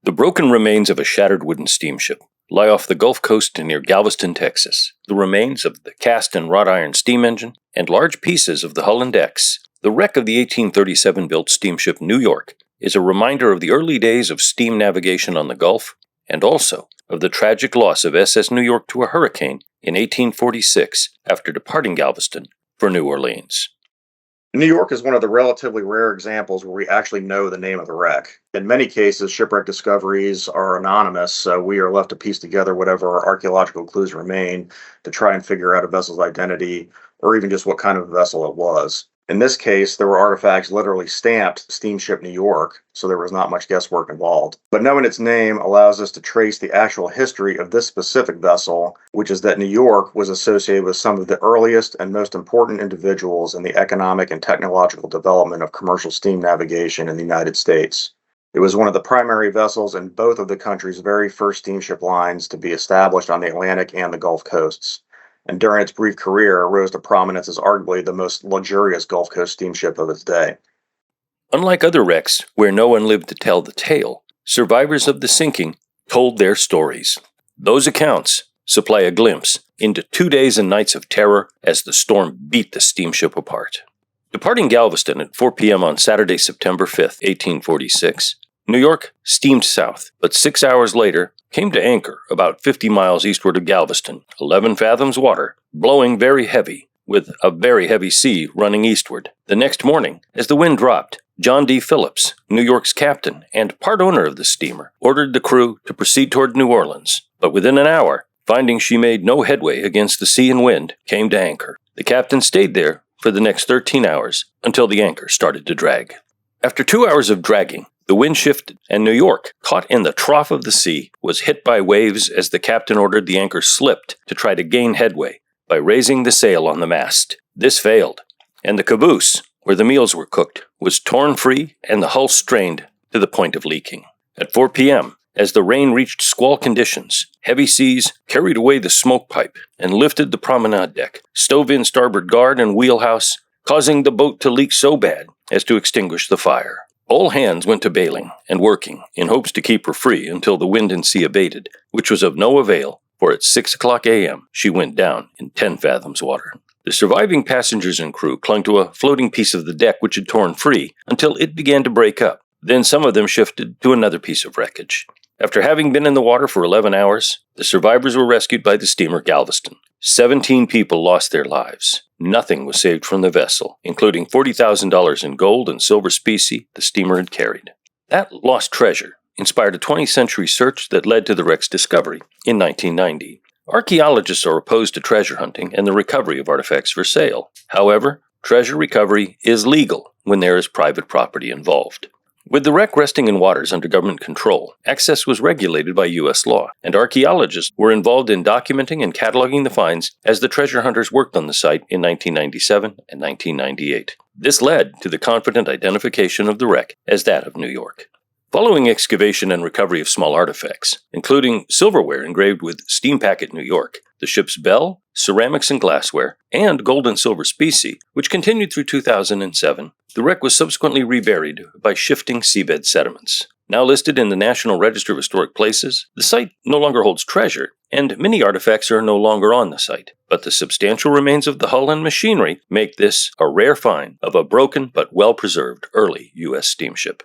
The broken remains of a shattered wooden steamship lie off the Gulf Coast near Galveston, Texas. The remains of the cast and wrought iron steam engine and large pieces of the hull and decks. The wreck of the 1837-built steamship New York is a reminder of the early days of steam navigation on the Gulf, and also of the tragic loss of SS New York to a hurricane in 1846 after departing Galveston for New Orleans. New York is one of the relatively rare examples where we actually know the name of the wreck. In many cases, shipwreck discoveries are anonymous, so we are left to piece together whatever archaeological clues remain to try and figure out a vessel's identity or even just what kind of vessel it was. In this case, there were artifacts literally stamped Steamship New York, so there was not much guesswork involved. But knowing its name allows us to trace the actual history of this specific vessel, which is that New York was associated with some of the earliest and most important individuals in the economic and technological development of commercial steam navigation in the United States. It was one of the primary vessels in both of the country's very first steamship lines to be established on the Atlantic and the Gulf coasts, and during its brief career rose to prominence as arguably the most luxurious Gulf Coast steamship of its day. Unlike other wrecks where no one lived to tell the tale, survivors of the sinking told their stories. Those accounts supply a glimpse into 2 days and nights of terror as the storm beat the steamship apart. Departing Galveston at 4 p.m. on Saturday, September 5, 1846, New York steamed south, but 6 hours later came to anchor about 50 miles eastward of Galveston, 11 fathoms water, blowing very heavy, with a very heavy sea running eastward. The next morning, as the wind dropped, John D. Phillips, New York's captain and part owner of the steamer, ordered the crew to proceed toward New Orleans, but within an hour, finding she made no headway against the sea and wind, came to anchor. The captain stayed there for the next 13 hours until the anchor started to drag. After 2 hours of dragging, the wind shifted, and New York, caught in the trough of the sea, was hit by waves as the captain ordered the anchor slipped to try to gain headway by raising the sail on the mast. This failed, and the caboose, where the meals were cooked, was torn free and the hull strained to the point of leaking. At 4 p.m., as the rain reached squall conditions, heavy seas carried away the smoke pipe and lifted the promenade deck, stove in starboard guard and wheelhouse, causing the boat to leak so bad as to extinguish the fire. All hands went to bailing and working in hopes to keep her free until the wind and sea abated, which was of no avail, for at 6 o'clock a.m. she went down in 10 fathoms water. The surviving passengers and crew clung to a floating piece of the deck which had torn free until it began to break up. Then some of them shifted to another piece of wreckage. After having been in the water for 11 hours, the survivors were rescued by the steamer Galveston. 17 people lost their lives. Nothing was saved from the vessel, including $40,000 in gold and silver specie the steamer had carried. That lost treasure inspired a 20th century search that led to the wreck's discovery in 1990. Archaeologists are opposed to treasure hunting and the recovery of artifacts for sale. However, treasure recovery is legal when there is private property involved. With the wreck resting in waters under government control, access was regulated by U.S. law, and archaeologists were involved in documenting and cataloging the finds as the treasure hunters worked on the site in 1997 and 1998. This led to the confident identification of the wreck as that of New York. Following excavation and recovery of small artifacts, including silverware engraved with Steam Packet New York, the ship's bell, ceramics and glassware, and gold and silver specie, which continued through 2007, the wreck was subsequently reburied by shifting seabed sediments. Now listed in the National Register of Historic Places, the site no longer holds treasure, and many artifacts are no longer on the site. But the substantial remains of the hull and machinery make this a rare find of a broken but well-preserved early U.S. steamship.